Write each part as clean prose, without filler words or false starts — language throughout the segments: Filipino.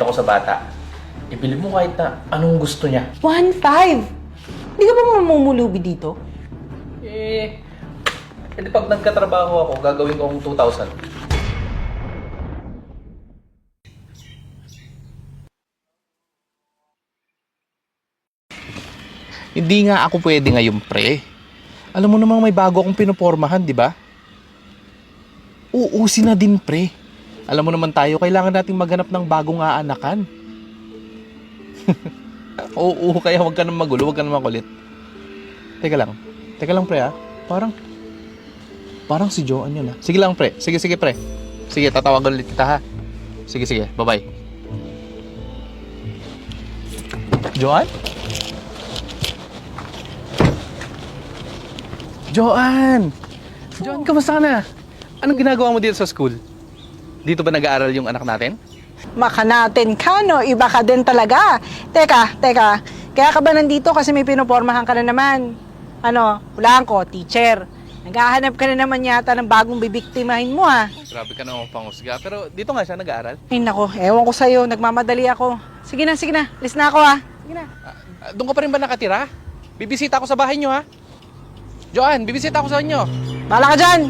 ako sa bata. Ibili mo kahit na anong gusto niya. 1.5? Hindi ka ba mamumulubi dito? Hindi pag nagkatrabaho ako, gagawin ko ang 2,000. Hindi nga ako pwede ngayon, pre. Alam mo namang may bago akong pinupormahan, di ba? Uusin na din, pre. Alam mo naman tayo, kailangan nating maghanap ng bagong aanakan. Oo, kaya wag ka nang magulo, wag ka nang makulit. Teka lang, pre, ha? Parang si Joanne yun, ha? Sige lang, pre. Sige, pre. Sige, tatawagan ulit kita, ha? Sige, bye-bye. Joanne? Joanne, kamusta ka na? Anong ginagawa mo dito sa school? Dito ba nag-aaral yung anak natin? Maka natin ka, no? Iba ka din talaga. Teka. Kaya ka ba nandito kasi may pinupormahan ka na naman? Hulaan ko, teacher. Naghahanap ka na naman yata ng bagong bibiktimahin mo, ha? Grabe ka naman pangusga. Pero dito nga siya nag-aaral. Ay, nako. Ewan ko sa'yo. Nagmamadali ako. Sige na. List na ako, ha? Sige na. Doon ka pa rin ba nakatira? Bibisita ako sa bahay nyo, ha? Joanne, bibisita ako sa inyo. Bahala ka dyan!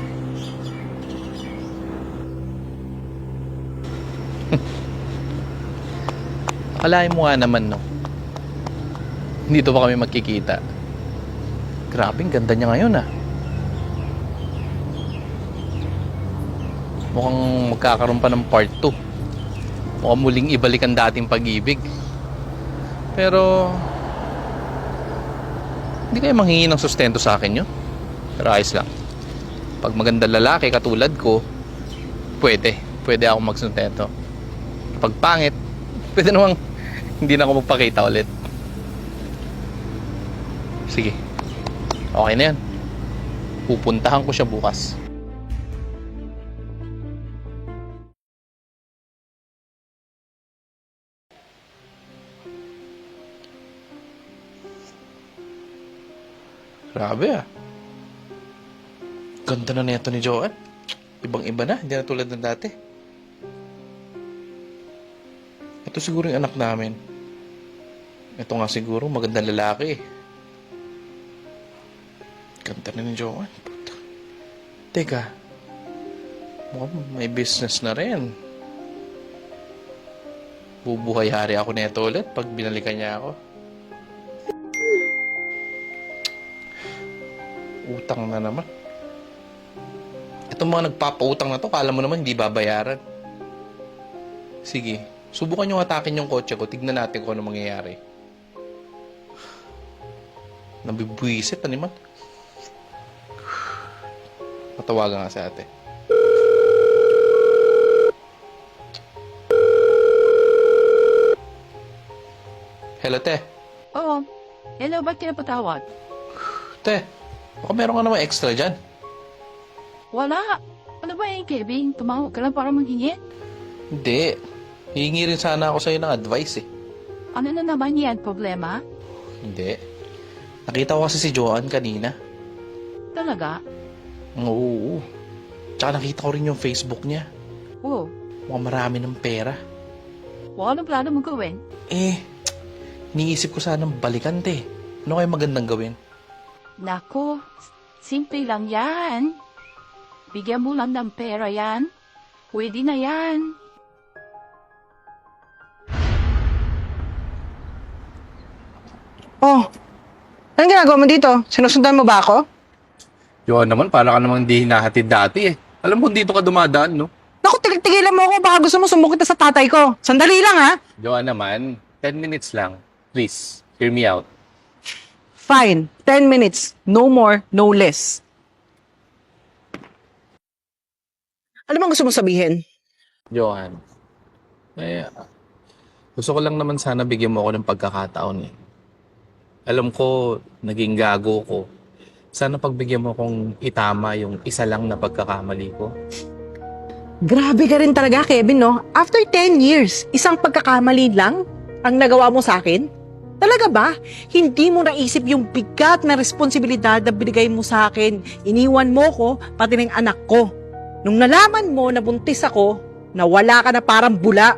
Akalain mo nga naman, no? Dito ba kami magkikita? Grabe, ang ganda niya ngayon, ah. Mukhang magkakaroon pa ng part 2. Mukhang muling ibalik ang dating pag-ibig. Pero hindi kayo manghingi ng sustento sa akin yun. Pero ayos lang. Pag maganda lalaki katulad ko, pwede ako magsustento. Pag pangit, pwede namang hindi na ako magpakita ulit. Sige, okay na yan. Pupuntahan ko siya bukas. Grabe, ah. Ganda na neto ni Joanne. Ibang-iba na, hindi na tulad ng dati. Ito siguro yung anak namin. Ito nga siguro, magandang lalaki. Ganda na ni Joanne. Puta. Teka, mukhang may business na rin. Bubuhay-hari ako neto ulit pag binalikan niya ako. Utang na naman. Itong mga nagpapautang na to, kala mo naman hindi babayaran. Sige, subukan nyo atakin yung kotse ko. Tignan natin kung ano mangyayari. Nabibwisit na naman. Matawagan nga sa ate. Hello, te. Oo. Hello, ba't kinapatawag? Te, baka meron ka naman extra dyan. Wala. Ano ba yung Kevin? Tumawag ka lang para manghingi? Hindi. Hihingi rin sana ako sa'yo ng advice, eh. Ano na naman yan? Problema? Hindi. Nakita ko kasi si Joanne kanina. Talaga? Oo. Tsaka nakita ko rin yung Facebook niya. Oo. Mukhang marami ng pera. Wala nang plano mong gawin? Iniisip ko sanang balikan, te. Ano kayo magandang gawin? Nako, simple lang yan. Bigyan mo lang ng pera yan. Pwede na yan. Oh, anong ginagawa mo dito? Sinusundan mo ba ako? Joanne naman, para ka namang hindi hinahatid dati, eh. Alam mo, dito ka dumadaan, no? Naku, tigilan mo ako. Baka gusto mo sumukit na sa tatay ko. Sandali lang, ha? Joanne naman, 10 minutes lang. Please, hear me out. Fine. 10 minutes. No more, no less. Ano bang gusto mong sabihin? Joanne, gusto ko lang naman sana bigyan mo ako ng pagkakataon, eh. Alam ko, naging gago ko. Sana pagbigyan mo akong itama yung isa lang na pagkakamali ko. Grabe ka rin talaga, Kevin, no? After 10 years, isang pagkakamali lang ang nagawa mo sa akin? Talaga ba? Hindi mo naisip yung bigat na responsibilidad na binigay mo sa akin. Iniwan mo ko, pati ng anak ko. Nung nalaman mo na buntis ako, nawala ka na parang bula.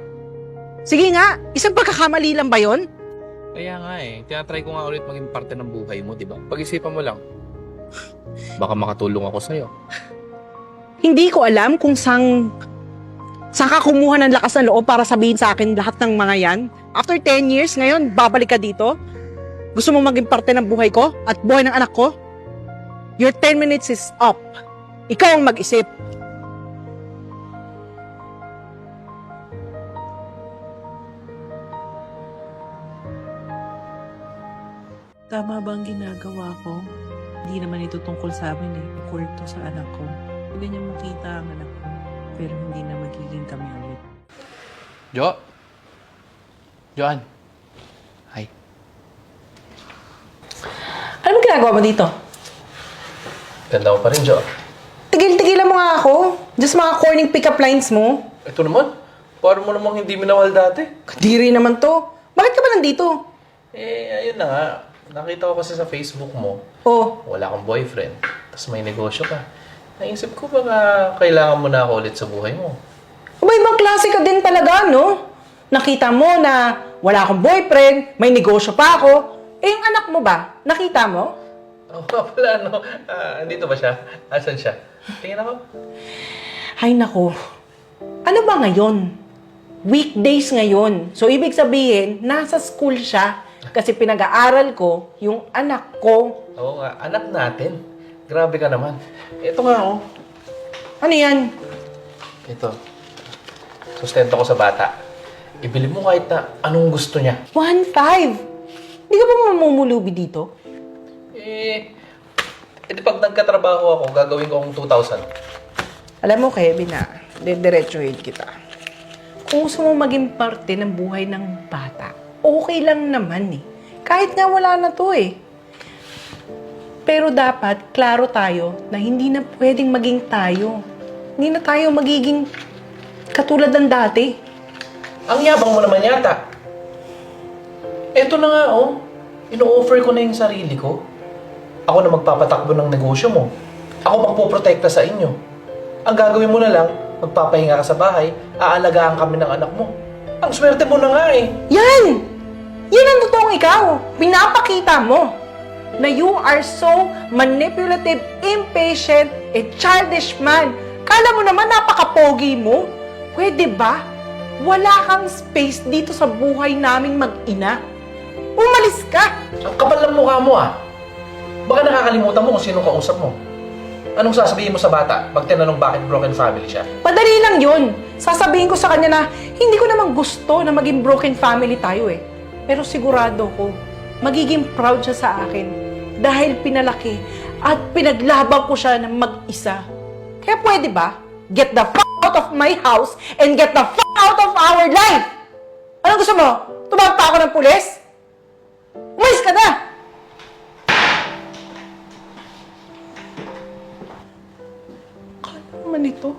Sige nga, isang pagkakamali lang ba yon? Kaya nga eh, tinatry ko nga ulit maging parte ng buhay mo, di ba? Pag-isipan mo lang. Baka makatulong ako sa'yo. Hindi ko alam kung saan ka kumuha ng lakas ng loob para sabihin sa akin lahat ng mga yan. After 10 years, ngayon, babalik ka dito? Gusto mo maging parte ng buhay ko at buhay ng anak ko? Your 10 minutes is up. Ikaw ang mag-isip. Tama ba ang ginagawa ko? Hindi naman ito tungkol sa amin eh. Tungkol ito sa anak ko. Pwede niya makita ang anak ko. Pero hindi na magiging kami ulit. Jo? Joan? Hi. Ano ginagawa mo dito? Ganda mo pa rin, Jo. Tigil-tigilan mo nga ako. Just mga corning pick-up lines mo. Ito naman. Parang mo namang hindi minawal dati. Kadiri naman to. Bakit ka ba nandito? Ayun na nga. Nakita ko kasi sa Facebook mo, Oh, wala kang boyfriend, tapos may negosyo ka. Naisip ko baka kailangan mo na ako ulit sa buhay mo. ibang klase ka din talaga, no? Nakita mo na wala akong boyfriend, may negosyo pa ako. Eh, yung anak mo ba? Nakita mo? Oo nga pala, no? Andito ba siya? Asan siya? Tingnan ako. Ay, nako. Ano ba ngayon? Weekdays ngayon. So, ibig sabihin, nasa school siya. Kasi pinag-aaral ko yung anak ko. Oo nga, anak natin. Grabe ka naman. Ito nga, oh. Ano yan? Ito. Sustento ko sa bata. Ibili mo kahit na anong gusto niya. 1.5. Hindi ka ba mamumulubi dito? Edi pag nagkatrabaho ako, gagawin ko akong 2,000. Alam mo, Kevin, diretsuhin kita. Kung gusto mo maging parte ng buhay ng bata, okay lang naman eh. Kahit nga wala na to eh. Pero dapat, klaro tayo na hindi na pwedeng maging tayo. Hindi na tayo magiging katulad ng dati. Ang yabang mo naman yata. Eto na nga, oh. Ino-offer ko na yung sarili ko. Ako na magpapatakbo ng negosyo mo. Ako magpoprotekta sa inyo. Ang gagawin mo na lang, magpapahinga ka sa bahay, aalagaan kami ng anak mo. Ang swerte mo na nga eh. Yan! Yan ang totoong ikaw. Pinapakita mo na you are so manipulative, impatient, and childish man. Kala mo naman napaka-pogi mo. Pwede ba? Wala kang space dito sa buhay naming mag-ina. Umalis ka! Ang kapal ng mukha mo ah. Baka nakakalimutan mo kung sino kausap mo. Anong sasabihin mo sa bata pag tinanong bakit broken family siya? Madali lang yun. Sasabihin ko sa kanya na hindi ko naman gusto na maging broken family tayo eh. Pero sigurado ko, magiging proud siya sa akin dahil pinalaki at pinaglaban ko siya ng mag-isa. Kaya pwede ba? Get the f*** out of my house and get the f*** out of our life! Anong gusto mo? Tumawag pa ako ng pulis? Umalis ka na! Ano naman ito?